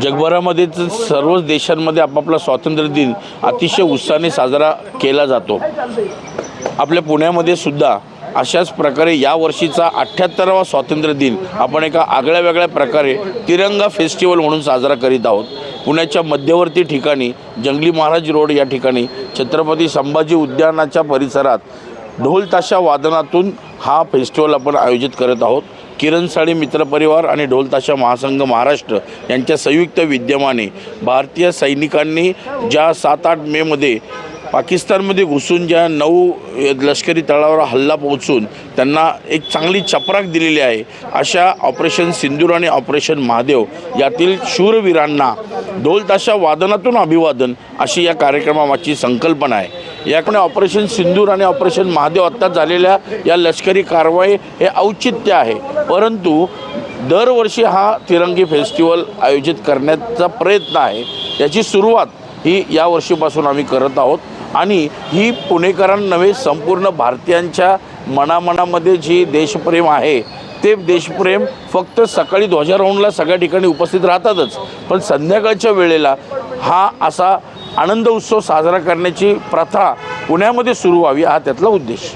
जगभरामध्ये सर्वच देशांमध्ये आपापला स्वातंत्र्य दिन अतिशय उत्साहाने साजरा केला जातो। आपल्या पुण्यामध्ये सुद्धा अशाच प्रकारे या वर्षीचा 78वा स्वातंत्र्य दिन आपण एका आगळ्या वेगळ्या प्रकारे तिरंगा फेस्टिवल म्हणून साजरा करीत आहोत। पुण्याच्या मध्यवर्ती ठिकाणी जंगली महाराज रोड या ठिकाणी छत्रपती संभाजी उद्यानाच्या परिसरात ढोल ताशा वादनातून हा फेस्टिवल आपण आयोजित करत आहोत। किरण साळी मित्रपरिवार आणि ढोल ताशा महासंघ महाराष्ट्र यांच्या संयुक्त विद्यमाने भारतीय सैनिकांनी ज्या 7-8 मेमध्ये पाकिस्तानमध्ये घुसून ज्या 9 लष्करी तळावर हल्ला पोहोचून त्यांना एक चांगली चपराक दिलेली आहे, अशा ऑपरेशन सिंदूर आणि ऑपरेशन महादेव यातील शूरवीरांना ढोल ताशा वादनातून अभिवादन अशी या कार्यक्रमाची संकल्पना आहे। याकडे ऑपरेशन सिंदूर आणि ऑपरेशन महादेव आत्ता झालेल्या या लष्करी कारवाई हे औचित्य आहे, परंतु दरवर्षी हा तिरंगी फेस्टिवल आयोजित करण्याचा प्रयत्न आहे। याची सुरुवात ही या वर्षीपासून आम्ही करत आहोत आणि ही पुणेकरांनव्हे संपूर्ण भारतीयांच्या मनामध्ये जी देशप्रेम आहे ते देशप्रेम फक्त सकाळी ध्वजारोहणाला सगळ्या ठिकाणी उपस्थित राहतातच, पण संध्याकाळच्या वेळेला हा असा आनंद उत्सव साजरा करण्याची प्रथा पुण्यामध्ये सुरू व्हावी हा त्यातला उद्देश।